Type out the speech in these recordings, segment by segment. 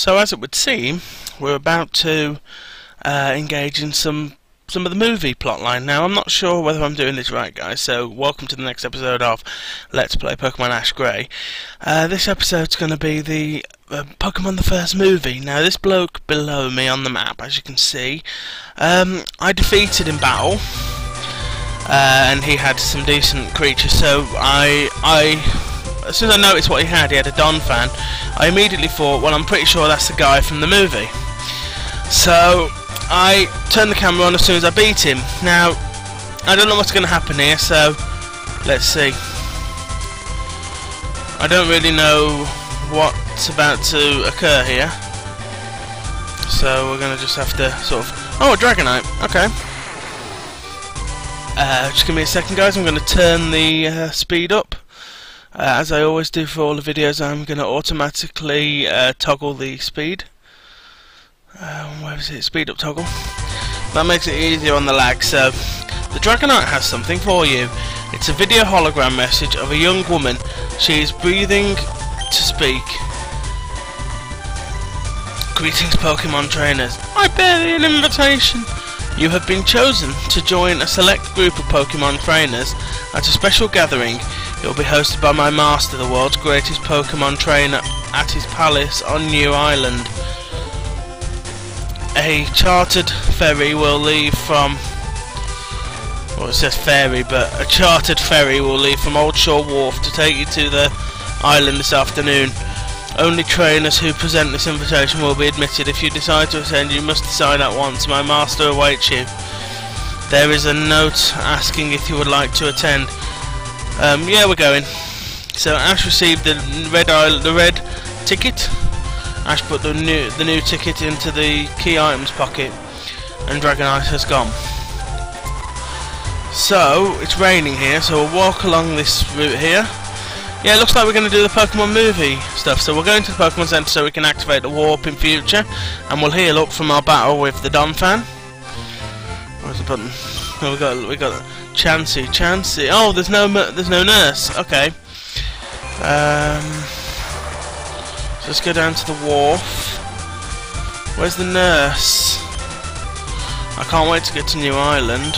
So as it would seem, we're about to engage in some of the movie plotline. Now I'm not sure whether I'm doing this right, guys, so welcome to the next episode of Let's Play Pokemon Ash Grey. This episode's going to be the Pokemon the First movie. Now this bloke below me on the map, as you can see, I defeated in battle, and he had some decent creatures, so as soon as I noticed what he had a Don fan, I immediately thought, well, I'm pretty sure that's the guy from the movie. So I turned the camera on as soon as I beat him. Now, I don't know what's going to happen here, so let's see. I don't really know what's about to occur here, so we're going to just have to sort of... Oh, a Dragonite, okay. Just give me a second, guys. I'm going to turn the speed up. As I always do for all the videos, I'm going to automatically toggle the speed. Where is it? Speed up toggle. That makes it easier on the lag. So, the Dragonite has something for you. It's a video hologram message of a young woman. She is breathing to speak. Greetings, Pokemon trainers. I bear thee an invitation. You have been chosen to join a select group of Pokemon trainers at a special gathering. It will be hosted by my master, the world's greatest Pokemon trainer, at his palace on New Island. A chartered ferry will leave from... well, it says ferry, but a chartered ferry will leave from Old Shore Wharf to take you to the island this afternoon. Only trainers who present this invitation will be admitted. If you decide to attend, you must decide at once. My master awaits you. There is a note asking if you would like to attend. Yeah, we're going. So Ash received the red ticket. Ash put the new ticket into the key items pocket, and Dragonite has gone. So it's raining here, so we'll walk along this route here. Yeah, it looks like we're going to do the Pokemon movie stuff. So we're going to the Pokemon Center so we can activate the warp in future, and we'll heal up from our battle with the Don fan. Where's the button? Oh, we got Chansey. Oh, there's no nurse. Okay. So let's go down to the wharf. Where's the nurse? I can't wait to get to New Island.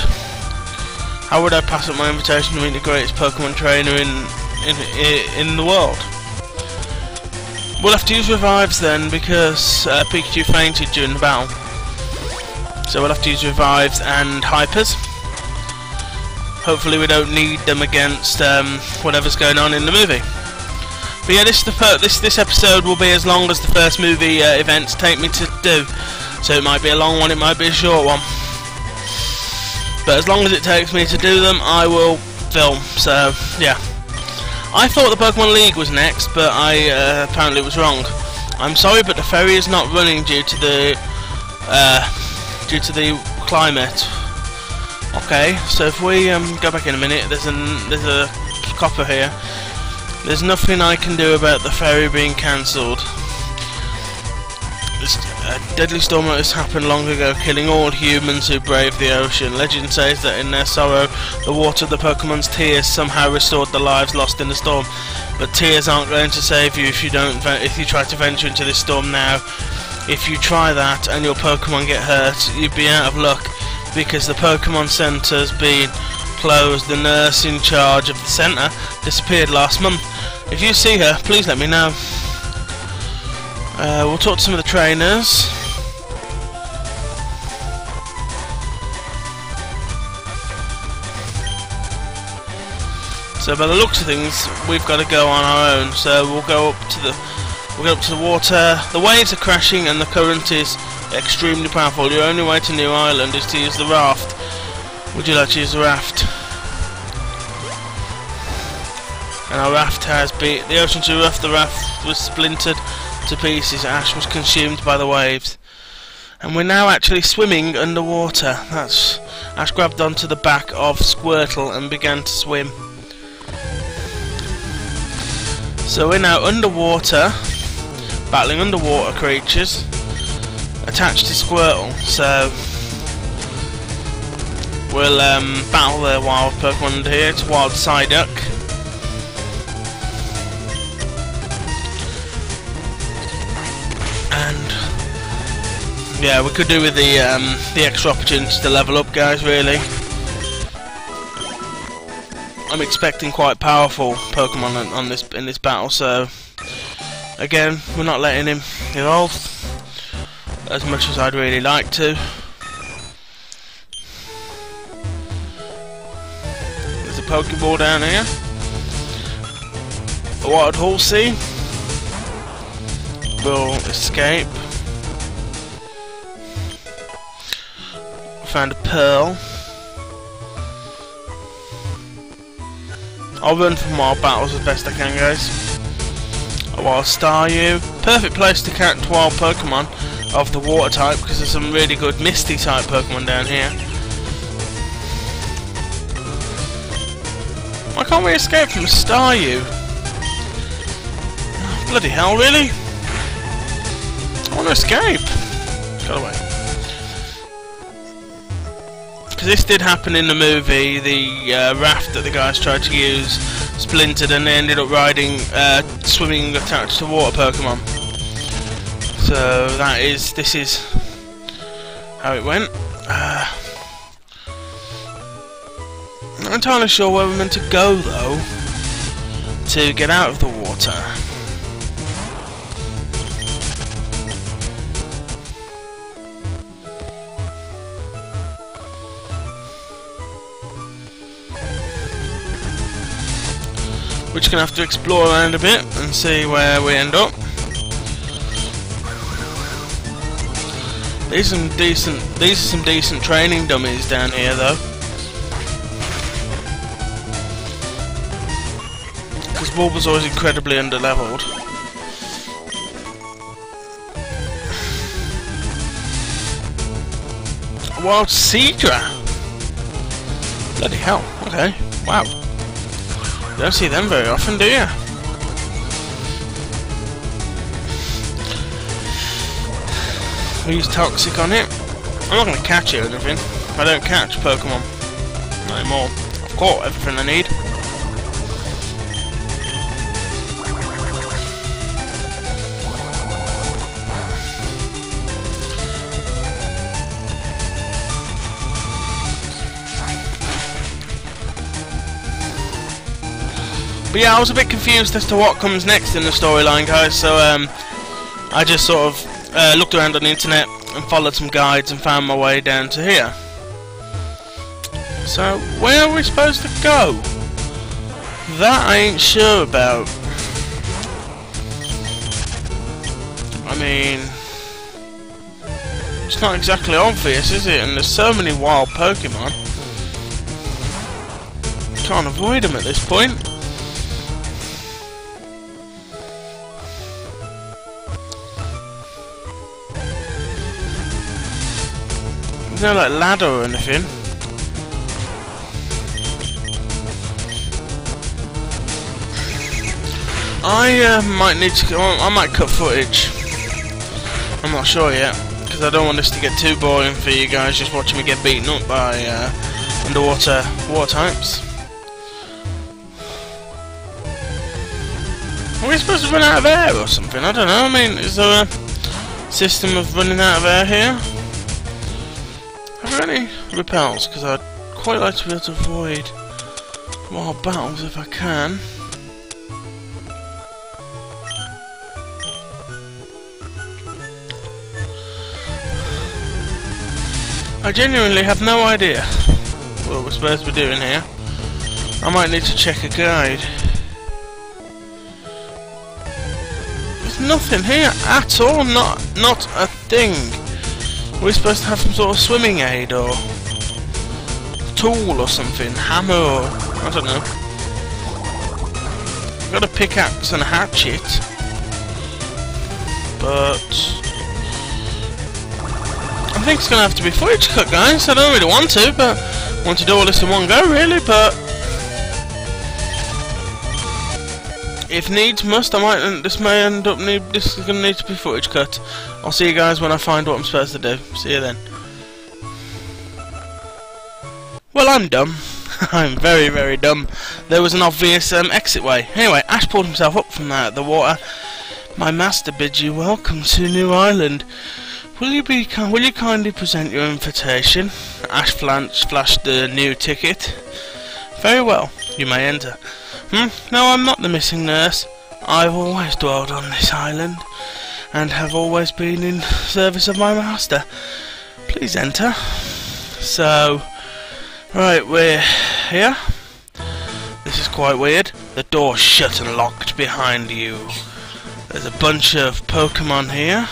How would I pass up my invitation to meet the greatest Pokemon trainer in the world? We'll have to use revives then, because Pikachu fainted during the battle. So we'll have to use revives and hypers. Hopefully we don't need them against whatever's going on in the movie. But yeah, this episode will be as long as the first movie events take me to do. So it might be a long one, it might be a short one. But as long as it takes me to do them, I will film. So yeah, I thought the Pokemon League was next, but I apparently was wrong. I'm sorry, but the ferry is not running due to the climate. Okay, so if we go back in a minute, there's a copper here. There's nothing I can do about the ferry being cancelled. A deadly storm like this happened long ago, killing all humans who braved the ocean. Legend says that in their sorrow, the water of the Pokemon's tears somehow restored the lives lost in the storm. But tears aren't going to save you if you try to venture into this storm now. If you try that and your Pokemon get hurt, you'd be out of luck, because the Pokemon Centre's been closed. The nurse in charge of the centre disappeared last month. If you see her, please let me know. We'll talk to some of the trainers. So by the looks of things, we've got to go on our own. So we'll go up to the water. The waves are crashing and the current is extremely powerful. Your only way to New Island is to use the raft. Would you like to use the raft? And our raft has been... the ocean's too rough, the raft was splintered to pieces. Ash was consumed by the waves. And we're now actually swimming underwater. Ash grabbed onto the back of Squirtle and began to swim. So we're now underwater, battling underwater creatures attached to Squirtle. So we'll battle the wild Pokemon under here. It's a wild Psyduck. And yeah, we could do with the extra opportunity to level up, guys. Really, I'm expecting quite powerful Pokemon in this battle, so again, we're not letting him evolve as much as I'd really like to. There's a Pokeball down here. A wild Horsey will escape. Found a Pearl. I'll run from wild battles as best I can, guys. A wild Staryu. Perfect place to catch wild Pokemon of the water type, because there's some really good Misty type Pokemon down here. Why can't we escape from a Staryu? Oh, bloody hell, really? I want to escape. Got away. Because this did happen in the movie. The raft that the guys tried to use splintered, and they ended up riding, swimming attached to water Pokemon. So this is how it went. Not entirely sure where we're meant to go though to get out of the water. We're just gonna have to explore around a bit and see where we end up. These are some decent training dummies down here, though. Because Bulbasaur is incredibly underleveled. A wild Seadra. Bloody hell! Okay, wow. You don't see them very often, do you? We use Toxic on it. I'm not going to catch it or anything. I don't catch Pokemon. Not anymore. I've caught everything I need. But yeah, I was a bit confused as to what comes next in the storyline, guys, so I just sort of looked around on the internet and followed some guides and found my way down to here. So, where are we supposed to go? That I ain't sure about. I mean, it's not exactly obvious, is it? And there's so many wild Pokemon. Can't avoid them at this point. There's no like ladder or anything. I might need to. I might cut footage. I'm not sure yet, because I don't want this to get too boring for you guys just watching me get beaten up by underwater water types. Are we supposed to run out of air or something? I don't know. I mean, is there a system of running out of air here? Are there any repels? Because I'd quite like to be able to avoid wild battles if I can. I genuinely have no idea what we're supposed to be doing here. I might need to check a guide. There's nothing here at all, not a thing. We're supposed to have some sort of swimming aid or tool or something, hammer or I don't know. I've got a pickaxe and a hatchet, but I think it's going to have to be footage cut, guys. I don't really want to, but I want to do all this in one go, really, but if needs must, I might. This is going to need to be footage cut. I'll see you guys when I find what I'm supposed to do. See you then. Well, I'm dumb. I'm very, very dumb. There was an obvious exit way. Anyway, Ash pulled himself up from the water, My master bids you welcome to New Island. Will you kindly present your invitation? Ash flashed the new ticket. Very well, you may enter. No, I'm not the missing nurse. I've always dwelled on this island, and have always been in service of my master. Please enter. So, right, we're here. This is quite weird. The door's shut and locked behind you. There's a bunch of Pokemon here.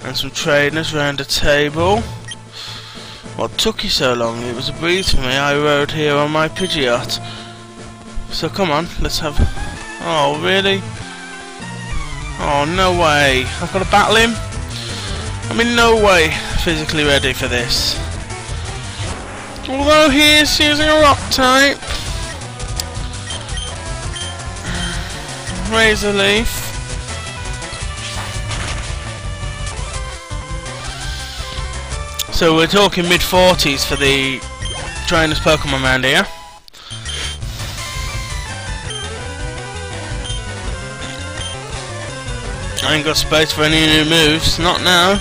And some trainers round a table. What took you so long? It was a breeze for me. I rode here on my Pidgeot. So come on, let's have... Oh, really? Oh, no way. I've got to battle him? I'm in no way physically ready for this. Although he is using a rock type. Razor Leaf. So we're talking mid-40s for the trainers Pokemon around here. I ain't got space for any new moves, not now.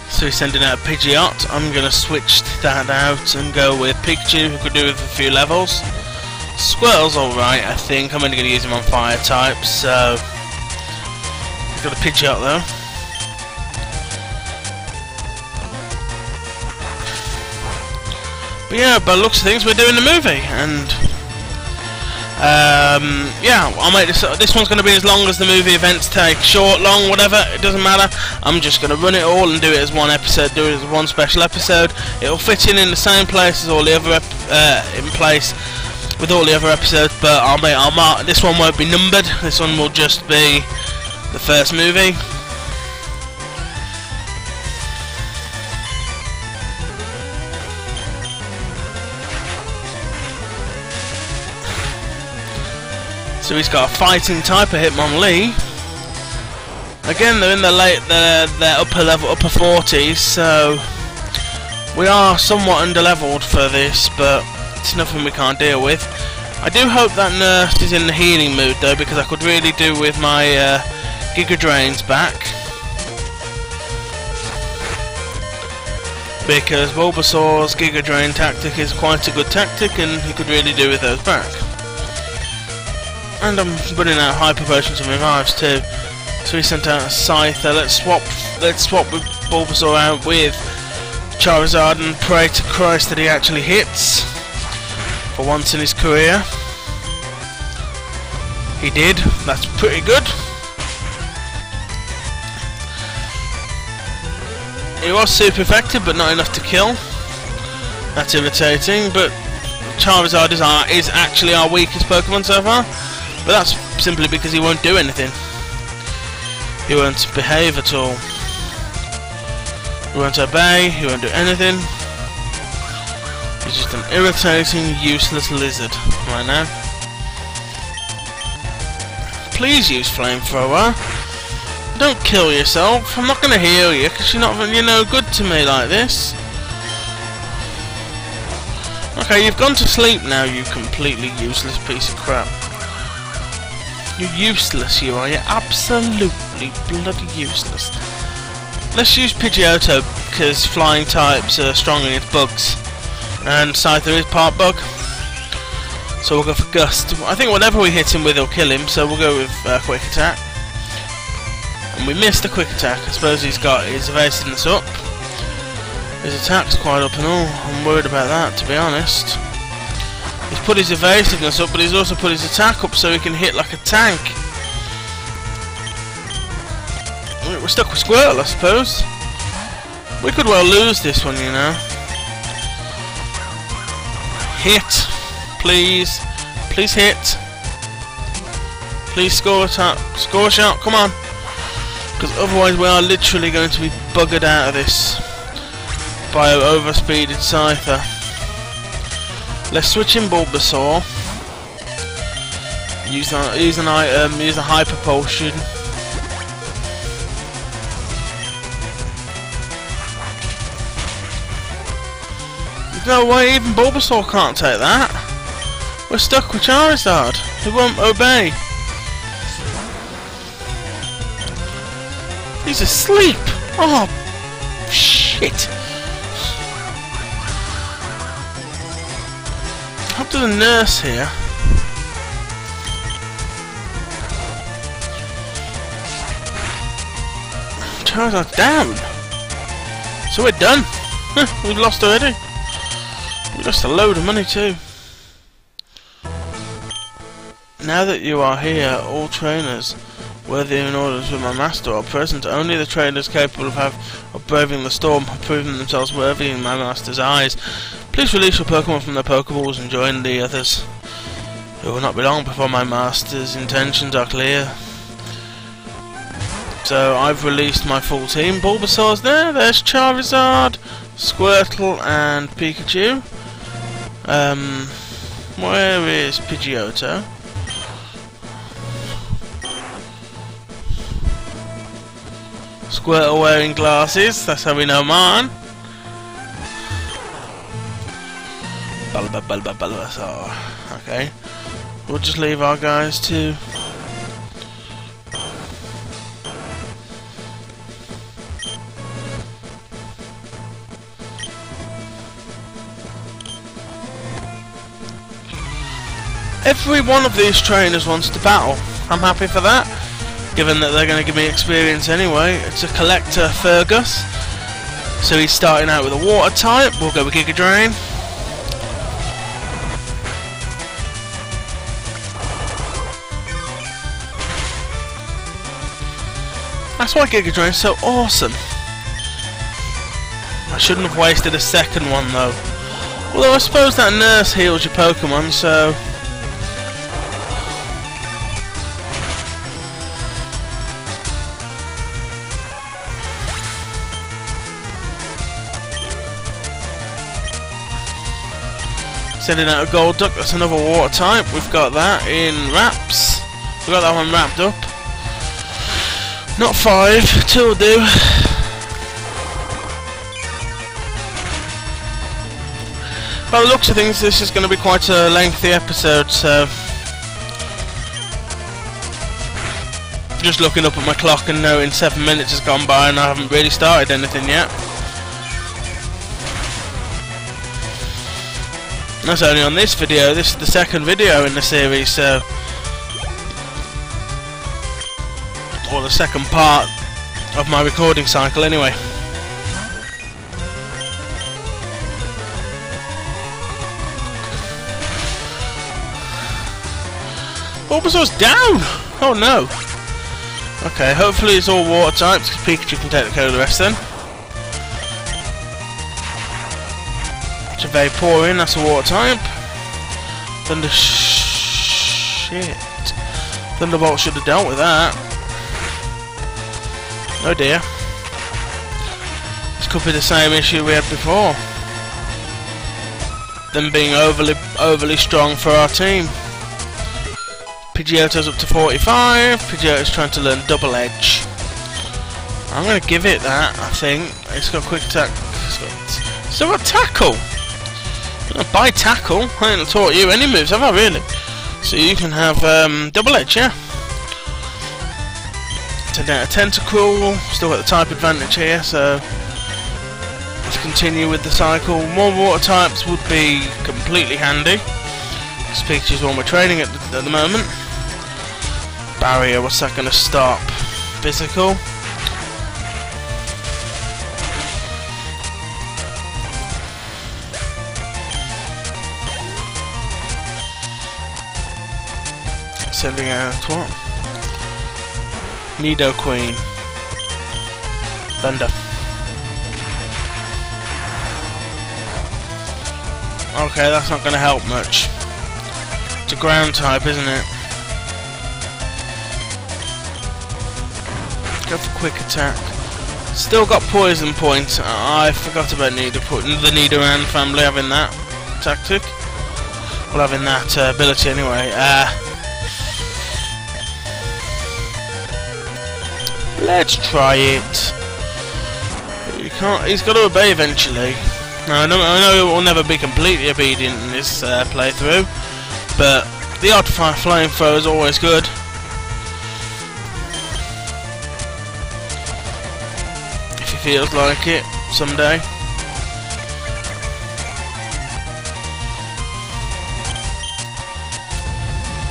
So he's sending out a Pidgeot. I'm going to switch that out and go with Pikachu, who could do with a few levels. Squirtle's alright, I think. I'm only going to use him on fire types, so... He's got a Pidgeot though. But yeah, by the looks of things, we're doing the movie, and yeah, I'll make this one's going to be as long as the movie events take. Short, long, whatever, it doesn't matter. I'm just going to run it all and do it as one episode, do it as one special episode. It'll fit in the same place as all the other with all the other episodes, but I'll mark, this one won't be numbered. This one will just be the first movie. So he's got a fighting type, a Hitmonlee. Again, they're in their upper 40s, so we are somewhat underleveled for this, but it's nothing we can't deal with. I do hope that nurse is in the healing mood though, because I could really do with my Giga Drains back. Because Bulbasaur's Giga Drain tactic is quite a good tactic, and he could really do with those back. And I'm running out of Hyper Potions and Revives too. So he sent out a Scyther. Let's swap with Bulbasaur out with Charizard and pray to Christ that he actually hits. For once in his career. He did. That's pretty good. He was super effective, but not enough to kill. That's irritating, but Charizard is actually our weakest Pokemon so far. But that's simply because he won't do anything. He won't behave at all. He won't obey, he won't do anything. He's just an irritating, useless lizard right now. Please use Flamethrower. Don't kill yourself. I'm not going to heal you because you're no good to me like this. Okay, you've gone to sleep now, you completely useless piece of crap. You're useless, you are. You're absolutely bloody useless. Let's use Pidgeotto because flying types are strong against bugs. And Scyther is part bug. So we'll go for Gust. I think whatever we hit him with will kill him, so we'll go with Quick Attack. And we missed the Quick Attack. I suppose he's got his evasiveness up. His attack's quite up and all. I'm worried about that, to be honest. He's put his evasiveness up, but he's also put his attack up so he can hit like a tank. We're stuck with Squirtle, I suppose. We could well lose this one, you know. Hit. Please. Please hit. Please score a score a shot, come on. Because otherwise we are literally going to be buggered out of this by an overspeeded Scyther. Let's switch in Bulbasaur. Use an item, use a Hyper Potion. There's no way even Bulbasaur can't take that. We're stuck with Charizard. He won't obey. He's asleep. Oh, shit. Up to the nurse here. Charizard's down. So we're done. We've lost already. We lost a load of money too. Now that you are here, all trainers worthy in orders with my master are present. Only the trainers capable of braving the storm have proven themselves worthy in my master's eyes. Please release your Pokemon from their Pokeballs and join the others. It will not be long before my master's intentions are clear. So I've released my full team. Bulbasaur's there. There's Charizard, Squirtle, and Pikachu. Where is Pidgeotto? Squirtle wearing glasses. That's how we know mine. Bulbasaur. Okay. We'll just leave our guys to. Every one of these trainers wants to battle. I'm happy for that, given that they're going to give me experience anyway. It's a collector, Fergus. So he's starting out with a water type. We'll go with Giga Drain. That's why Giga Drain's so awesome. I shouldn't have wasted a second one though. Although I suppose that nurse heals your Pokemon, so. Sending out a Golduck, that's another water type. We've got that in wraps. We've got that one wrapped up. Not 5, 2 will do. By the looks of things, this is going to be quite a lengthy episode, so. Just looking up at my clock and noting 7 minutes has gone by and I haven't really started anything yet. That's only on this video. This is the second video in the series, so. Or the second part of my recording cycle, anyway. Bulbasaur's down! Oh no! Okay, hopefully it's all water types, because Pikachu can take the care of the rest then. Vaporeon, that's a water type. Shit. Thunderbolt should have dealt with that. Oh dear. This could be the same issue we had before. Them being overly strong for our team. Pidgeotto's up to 45. Pidgeotto's trying to learn Double Edge. I'm going to give it that, I think. It's got quick attack. It's still got tackle. By tackle, I haven't taught you any moves, have I really? So you can have Double Edge, yeah? Today a Tentacle, still got the type advantage here, so let's continue with the cycle. More water types would be completely handy. This Pikachu's one we're training at the moment. Barrier, what's that going to stop? Physical. Sending out twat. Nido Queen. Thunder. Okay, that's not going to help much. It's a ground type, isn't it? Go for quick attack. Still got poison points. I forgot about the Nidoran family having that tactic. Well, having that ability anyway. Let's try it. You can't. He's got to obey eventually. Now, I know it will never be completely obedient in this playthrough, but the odd flamethrower is always good. If he feels like it someday.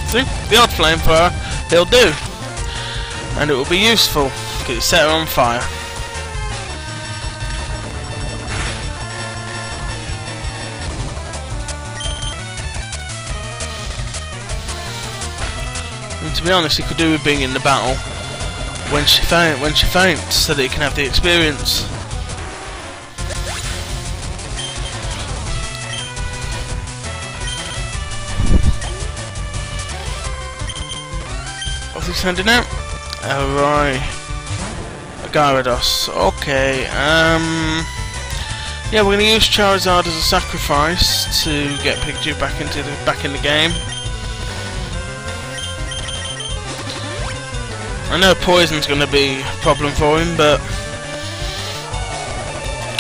See, the odd flamethrower he'll do, and it will be useful because it set her on fire. And to be honest, he could do with being in the battle when she faints, so that he can have the experience. What's he sending out? Alright, Gyarados. Okay. Yeah, we're gonna use Charizard as a sacrifice to get Pikachu back in the game. I know poison's going to be a problem for him, but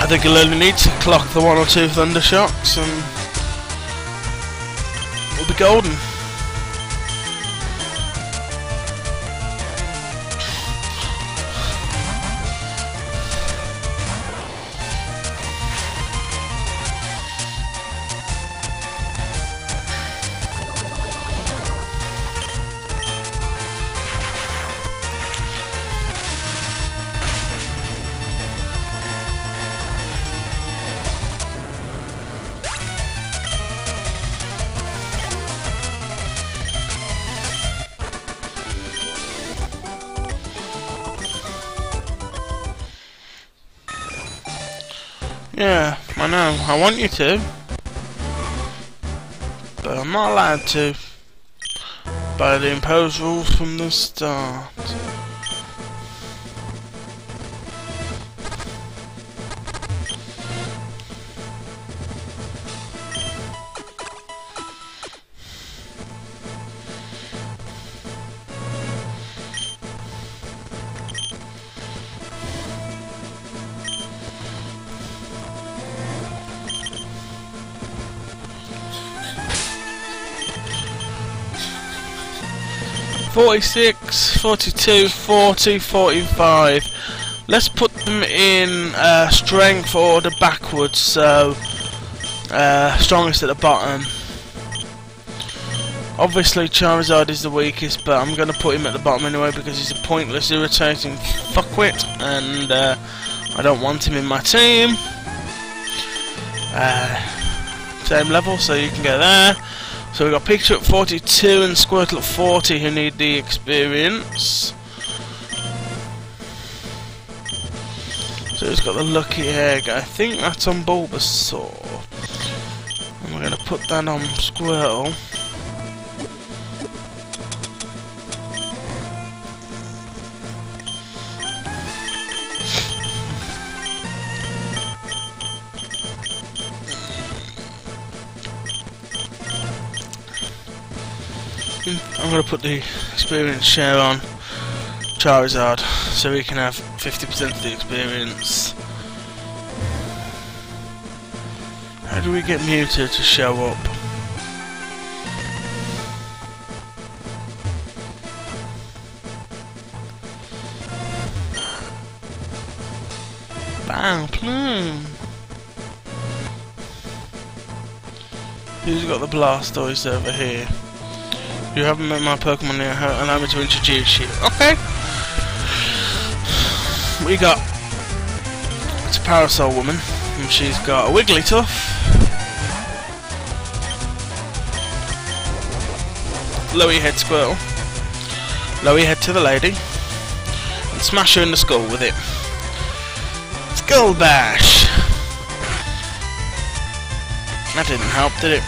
I think he'll only need to clock the 1 or 2 Thunder Shocks and we'll be golden. Yeah, I know, I want you to, but I'm not allowed to, by the imposed rules from the start. "46, 42, 40, 45. Let's put them in strength order backwards, so strongest at the bottom. Obviously Charizard is the weakest, but I'm going to put him at the bottom anyway because he's a pointless, irritating fuckwit, and I don't want him in my team. Same level, so you can go there. So we've got Pikachu at 42 and Squirtle at 40 who need the experience. So he's got the lucky egg. I think that's on Bulbasaur. And we're going to put that on Squirtle. I'm going to put the experience share on Charizard so he can have 50% of the experience. How do we get Mewtwo to show up? Bang, plume. Who's got the Blastoise over here? You haven't met my Pokemon yet, allow me to introduce you. Okay. We got... It's a Parasol woman, and she's got a Wigglytuff. Lowy head Squirtle. Lowy head to the lady. And smash her in the skull with it. Skull Bash! That didn't help, did it?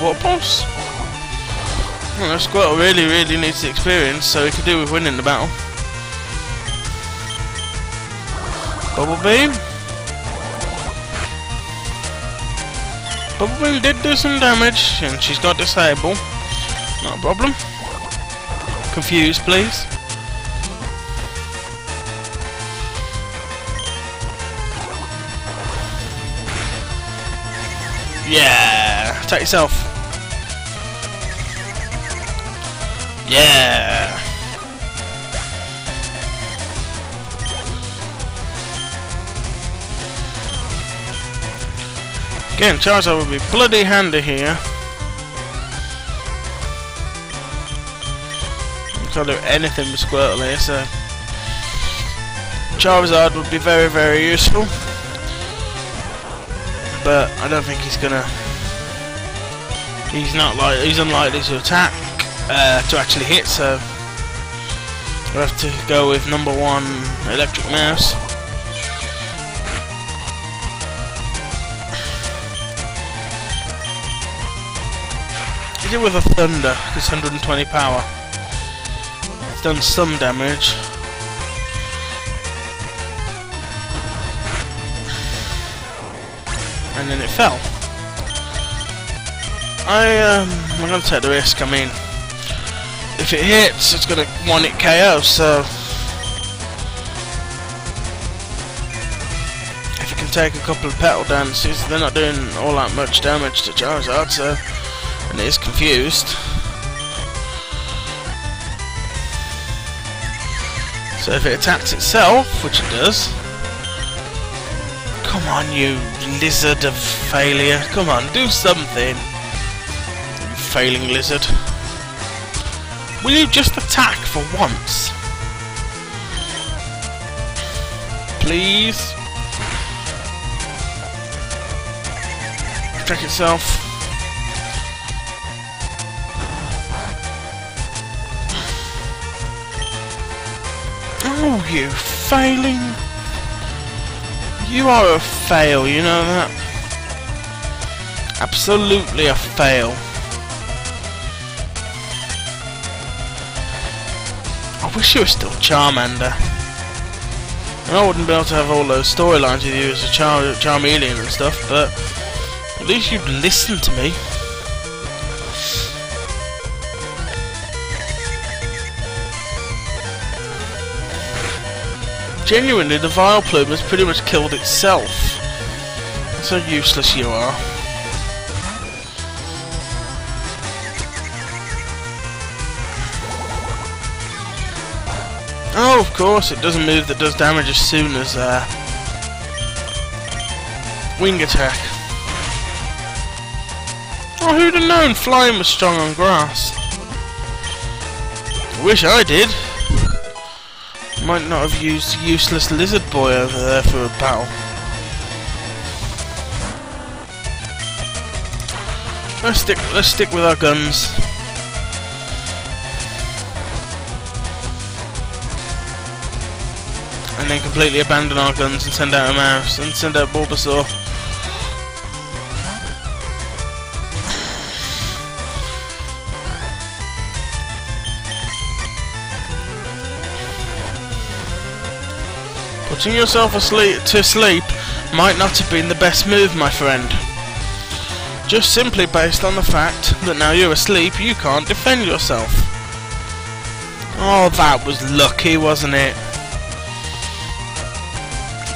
Water Pulse? Well, Squirtle really needs the experience, so he could do with winning the battle. Bubble Beam? Bubble Beam did do some damage, and she's got Disable. Not a problem. Confused, please. Yeah! Attack yourself! Yeah! Again, Charizard would be bloody handy here. Can't do anything with Squirtle here, so Charizard would be very, very useful. But I don't think he's gonna. He's unlikely to attack, to actually hit. So we'll have to go with number 1, Electric Mouse. Hit it with a Thunder. It's 120 power. It's done some damage. And then it fell. I'm gonna take the risk. I mean, if it hits, it's gonna want it KO. So if you can take a couple of petal dances, they're not doing all that much damage to Charizard. So, and it is confused. So if it attacks itself, which it does. Come on, you lizard of failure. Come on, do something. You failing lizard. Will you just attack for once? Please? Attack itself. Oh, you failing. You are a fail, you know that? Absolutely a fail. I wish you were still Charmander. And I wouldn't be able to have all those storylines with you as a Charmeleon and stuff, but at least you'd listen to me. Genuinely, the Vileplume has pretty much killed itself. That's how useless you are. Oh, of course, it does a move that does damage as soon as Wing Attack. Oh, who'd have known flying was strong on grass? I wish I did. Might not have used useless lizard boy over there for a battle. Let's stick with our guns. And then completely abandon our guns and send out a mouse and send out Bulbasaur. Putting yourself to sleep might not have been the best move, my friend. Just simply based on the fact that now you're asleep, you can't defend yourself. Oh, that was lucky, wasn't it?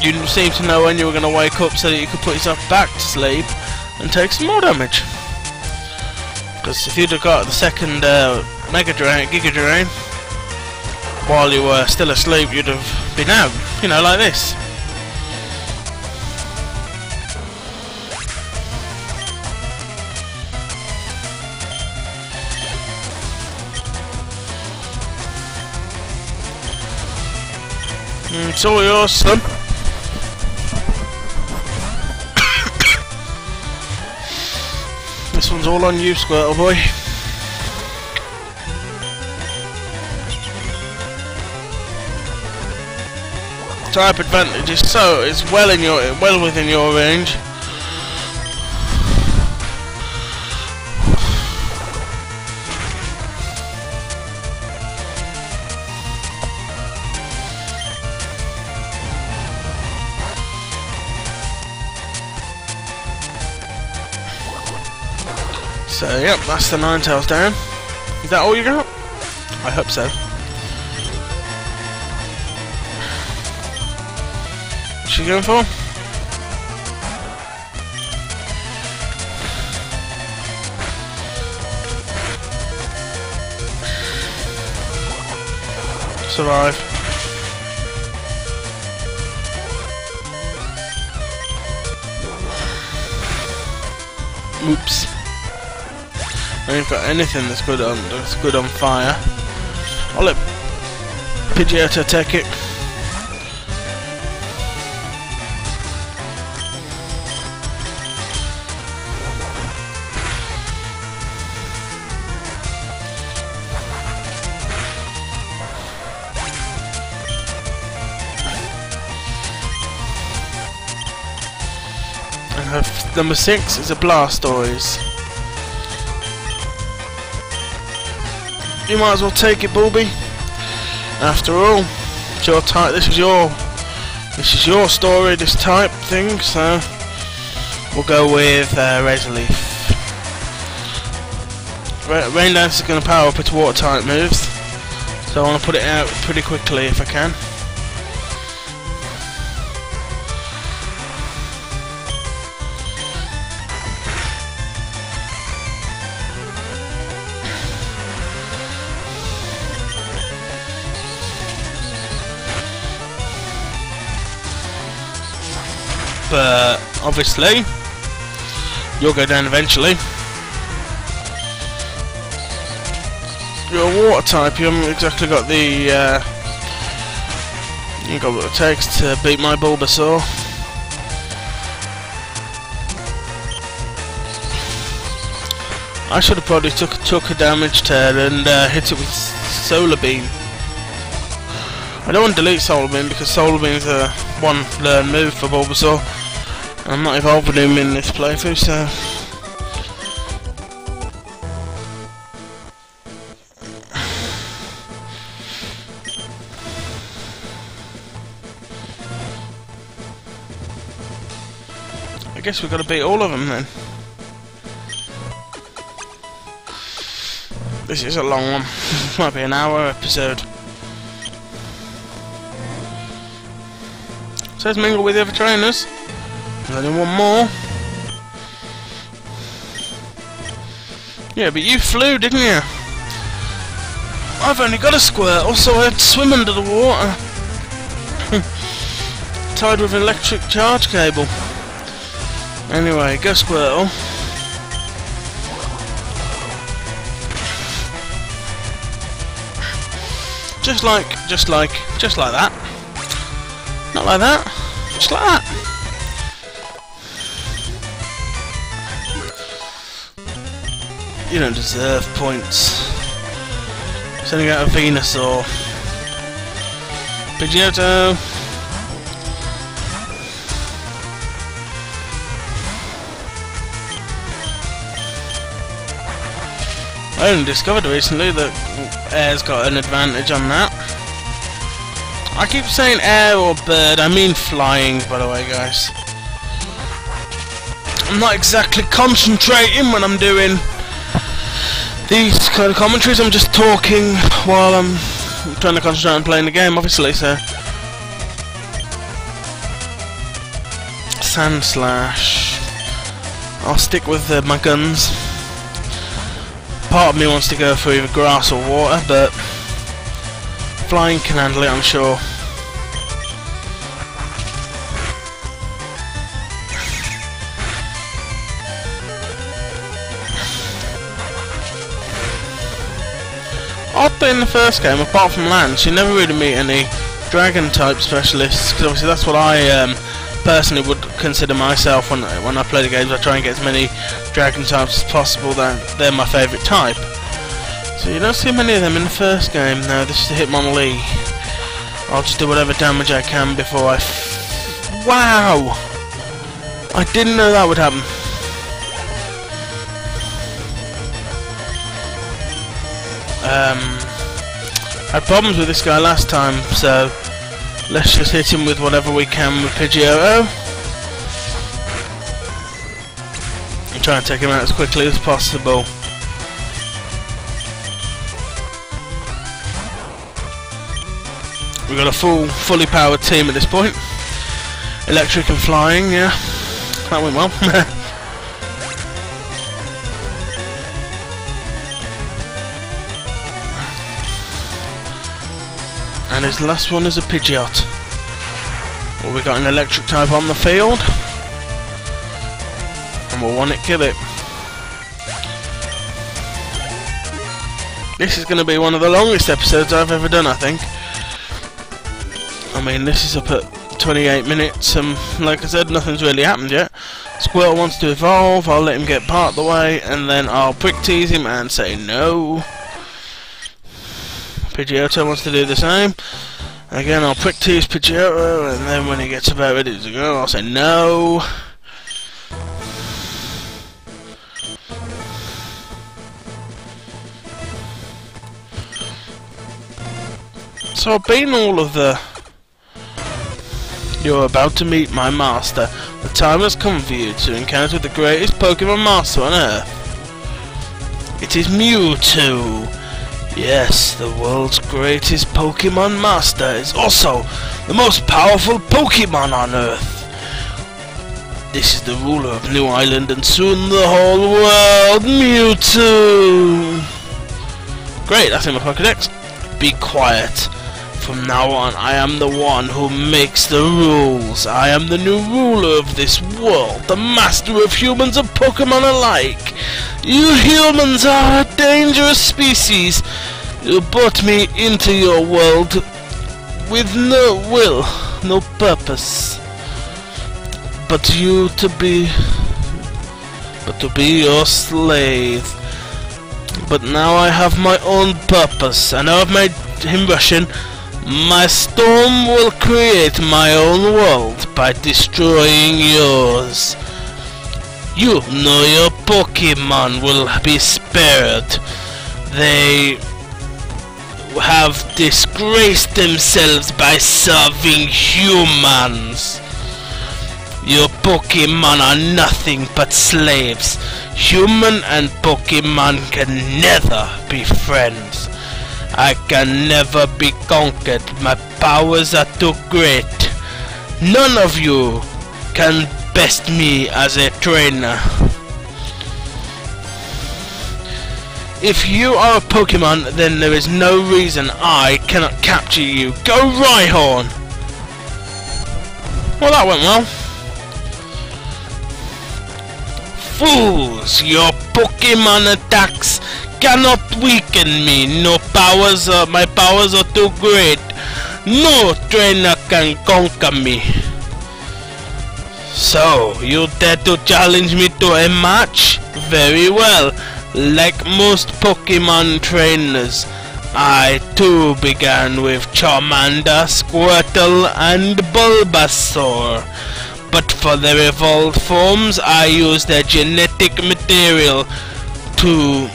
You didn't seem to know when you were going to wake up so that you could put yourself back to sleep and take some more damage. Because if you'd have got the second Giga Drain while you were still asleep, you'd have been out, you know, like this. It's all yours, son. This one's all on you, Squirtle boy. Type advantage is well within your range. So yep, that's the Ninetales down. Is that all you got? I hope so. What's she going for? survive. Oops. I ain't got anything that's good on fire. I'll let Pidgeotto take it. Number 6 is a Blastoise. You might as well take it, Bulby. After all, it's your type. This is your story, this type thing. So we'll go with Razor Leaf. Rain Dance is going to power up its water type moves, so I want to put it out pretty quickly if I can. But obviously, you'll go down eventually. You're a water type. You haven't exactly got the you got what it takes to beat my Bulbasaur. I should have probably took a damage turn and hit it with Solar Beam. I don't want to delete Solar Beam because Solar Beam is a one learn move for Bulbasaur. I'm not evolving him in this playthrough, so I guess we've got to beat all of them then. This is a long one. Might be an hour episode. Says mingle with the other trainers. There's only one more. Yeah, but you flew, didn't you? I've only got a Squirtle, so I had to swim under the water. Tied with an electric charge cable. Anyway, go Squirtle. Just like that. Not like that. Just like that. You don't deserve points. Sending out a Venusaur. Pidgeotto. I only discovered recently that air's got an advantage on that. I keep saying air or bird, I mean flying, by the way, guys. I'm not exactly concentrating when I'm doing these kind of commentaries. I'm just talking while I'm trying to concentrate on playing the game, obviously, so. Sand Slash. I'll stick with my guns. Part of me wants to go for either grass or water, but flying can handle it, I'm sure. Oddly in the first game, apart from Lance, you never really meet any dragon type specialists, because obviously that's what I personally would consider myself when I play the games. I try and get as many dragon types as possible. They're my favourite type. So you don't see many of them in the first game. Now this is to Hitmonlee. I'll just do whatever damage I can before I... Wow! I didn't know that would happen. I had problems with this guy last time, so let's just hit him with whatever we can with Pidgeotto. And try and take him out as quickly as possible. We've got a fully powered team at this point. Electric and flying, yeah. That went well. And his last one is a Pidgeot. Well, we got an electric type on the field. And we'll one-hit kill it. This is going to be one of the longest episodes I've ever done, I think. I mean, this is up at 28 minutes, and like I said, nothing's really happened yet. Squirtle wants to evolve, I'll let him get part of the way, and then I'll prick tease him and say no. Pidgeotto wants to do the same. Again, I'll prick tease Pidgeotto, and then when he gets about ready to go, I'll say no. So I've been all of the... You're about to meet my master. The time has come for you to encounter the greatest Pokemon master on Earth. It is Mewtwo. Yes, the world's greatest Pokemon master is also the most powerful Pokemon on Earth. This is the ruler of New Island and soon the whole world, Mewtwo. Great, that's in my Pokédex. Be quiet. From now on, I am the one who makes the rules. I am the new ruler of this world, the master of humans and Pokemon alike. You humans are a dangerous species. You brought me into your world with no will, no purpose, but to be your slave. But now I have my own purpose. I know I've made him Russian. My storm will create my own world by destroying yours. You know your Pokemon will be spared. They have disgraced themselves by serving humans. Your Pokemon are nothing but slaves. Human and Pokemon can never be friends. I can never be conquered. My powers are too great. None of you can best me as a trainer. If you are a Pokemon, then there is no reason I cannot capture you. Go Rhyhorn! Well, that went well. Fools! Your Pokemon attacks cannot weaken me. My powers are too great. No trainer can conquer me. So, you dare to challenge me to a match? Very well. Like most Pokemon trainers, I too began with Charmander, Squirtle, and Bulbasaur. But for their evolved forms, I used their genetic material to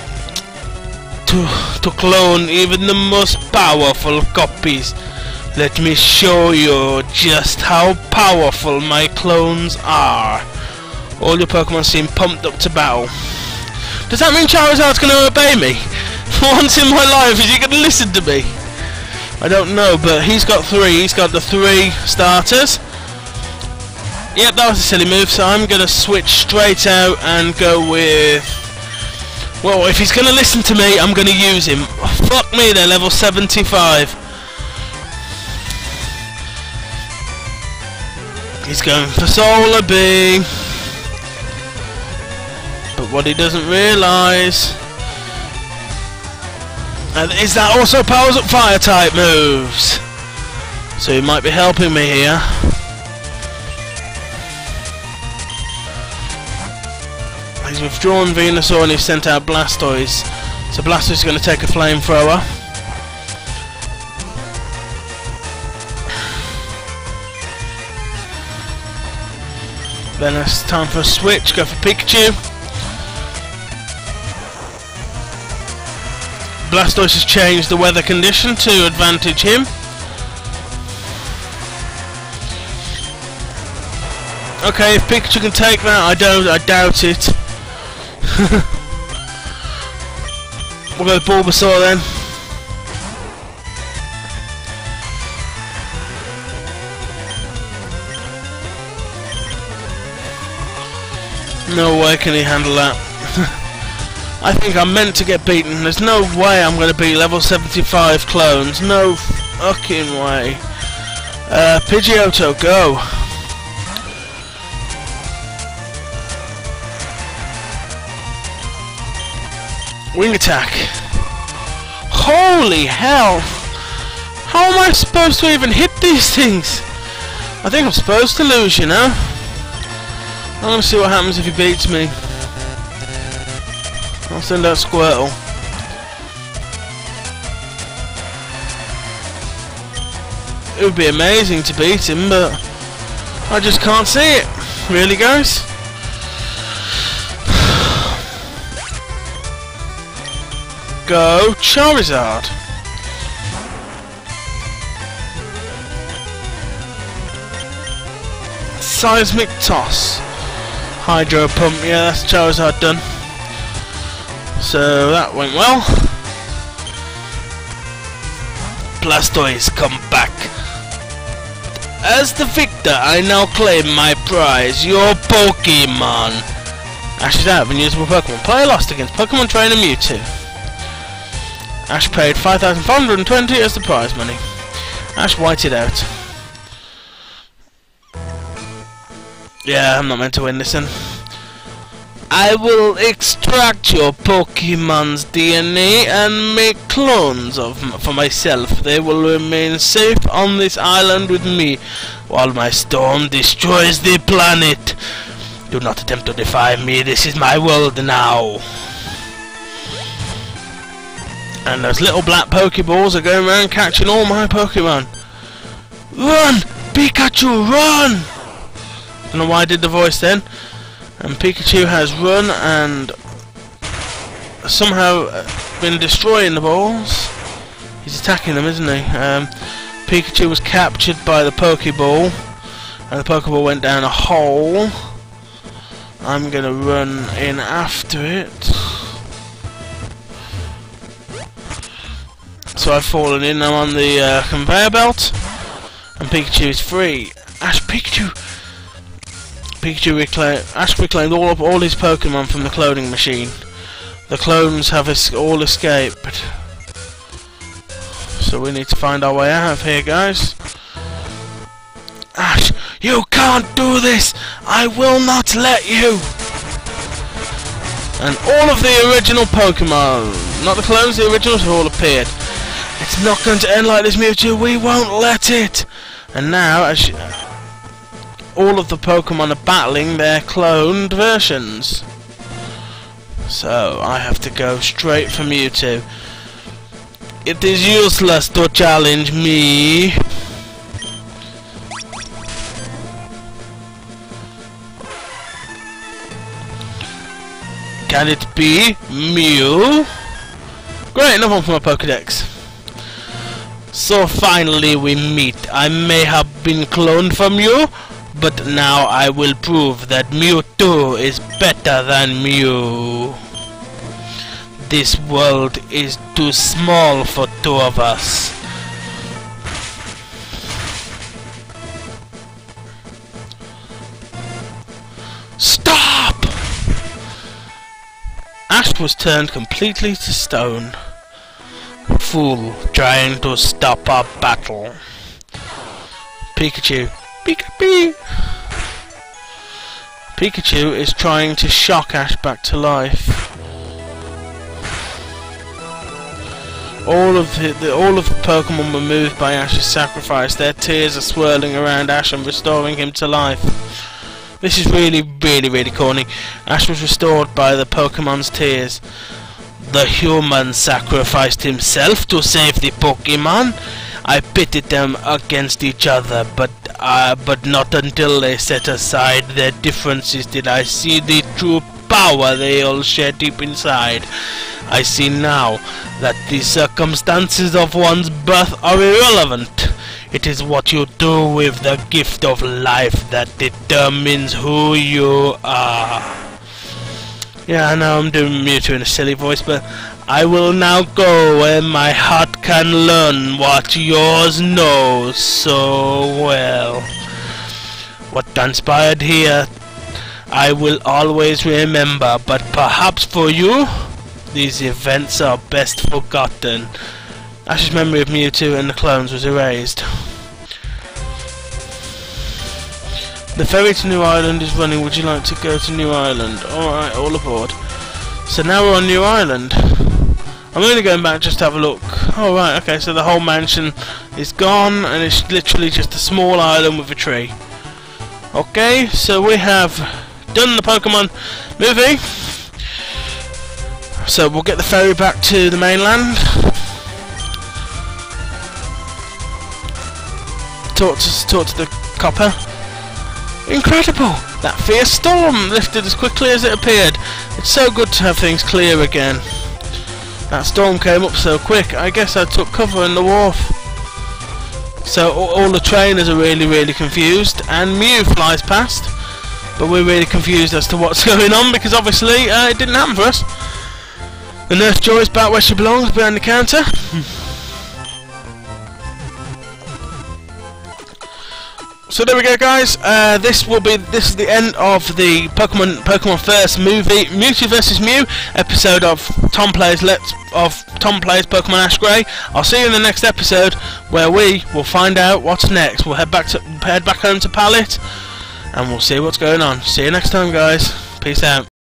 clone even the most powerful copies. Let me show you just how powerful my clones are. All your Pokemon seem pumped up to battle. Does that mean Charizard's going to obey me? For once in my life, is he going to listen to me? I don't know, but he's got three. He's got the 3 starters. Yep, that was a silly move, so I'm going to switch straight out and go with... Well, if he's going to listen to me, I'm going to use him. Fuck me, they're level 75. He's going for Solar Beam. But what he doesn't realise is that also powers up fire type moves. So he might be helping me here. He's withdrawn Venusaur and he's sent out Blastoise. So Blastoise is going to take a flamethrower. Then it's time for a switch, go for Pikachu. Blastoise has changed the weather condition to advantage him. Okay, if Pikachu can take that, I doubt it. We'll go with Bulbasaur then. No way can he handle that. I think I'm meant to get beaten. There's no way I'm going to beat level 75 clones. No fucking way. Pidgeotto, go. Wing attack. Holy hell! How am I supposed to even hit these things? I think I'm supposed to lose, you know? I'm gonna see what happens if he beats me. I'll send out Squirtle. It would be amazing to beat him, but I just can't see it. Really, guys? Go Charizard. Seismic Toss. Hydro Pump, yeah, that's Charizard done. So that went well. Blastoise, come back. As the victor, I now claim my prize, your Pokemon. Ash is out of unusable Pokemon. Player lost against Pokemon Trainer Mewtwo. Ash paid 5,520 as the prize money. Ash whited out. Yeah, I'm not meant to win this then. I will extract your Pokemon's DNA and make clones for myself. They will remain safe on this island with me while my storm destroys the planet. Do not attempt to defy me. This is my world now. And those little black Pokeballs are going around catching all my Pokemon. Run! Pikachu, run! I don't know why I did the voice then. And Pikachu has run and somehow been destroying the balls. He's attacking them, isn't he? Pikachu was captured by the Pokeball, and the Pokeball went down a hole. I'm gonna run in after it. So I've fallen in. I'm on the conveyor belt, and Pikachu is free. Ash reclaimed all his Pokemon from the cloning machine. The clones have all escaped. So we need to find our way out of here, guys. Ash, you can't do this! I will not let you! And all of the original Pokemon, not the clones, the originals, have all appeared. It's not going to end like this, Mewtwo. We won't let it! And now, as all of the Pokemon are battling their cloned versions. So I have to go straight for Mewtwo. It is useless to challenge me. Can it be Mew? Great, another one from my Pokédex. So finally we meet. I may have been cloned from you, but now I will prove that Mewtwo is better than Mew. This world is too small for two of us. Stop! Ash was turned completely to stone. Fool, trying to stop our battle. Pikachu. Pikachu! Pikachu is trying to shock Ash back to life. All of the Pokemon were moved by Ash's sacrifice. Their tears are swirling around Ash and restoring him to life. This is really corny. Ash was restored by the Pokemon's tears. The human sacrificed himself to save the Pokemon. I pitted them against each other, but not until they set aside their differences did I see the true power they all share deep inside. I see now that the circumstances of one's birth are irrelevant. It is what you do with the gift of life that determines who you are. Yeah, I know I'm doing Mewtwo in a silly voice, but I will now go where my heart can learn what yours knows so well. What transpired here I will always remember, but perhaps for you, these events are best forgotten. Ash's memory of Mewtwo and the clones was erased. The ferry to New Island is running. Would you like to go to New Island? Alright, all aboard. So now we're on New Island. I'm only going back just to have a look. Oh right, okay, so the whole mansion is gone and it's literally just a small island with a tree. Okay, so we have done the Pokemon movie. So we'll get the ferry back to the mainland. Talk to the copper. Incredible! That fierce storm lifted as quickly as it appeared. It's so good to have things clear again. That storm came up so quick, I guess I took cover in the wharf. So all the trainers are really confused, and Mew flies past, but we're really confused as to what's going on, because obviously it didn't happen for us. The Nurse Joy's back where she belongs, behind the counter. So there we go, guys. This is the end of the Pokemon First movie, Mewtwo vs Mew episode of Tom Plays Pokemon Ash Grey. I'll see you in the next episode where we will find out what's next. We'll head back home to Pallet, and we'll see what's going on. See you next time, guys. Peace out.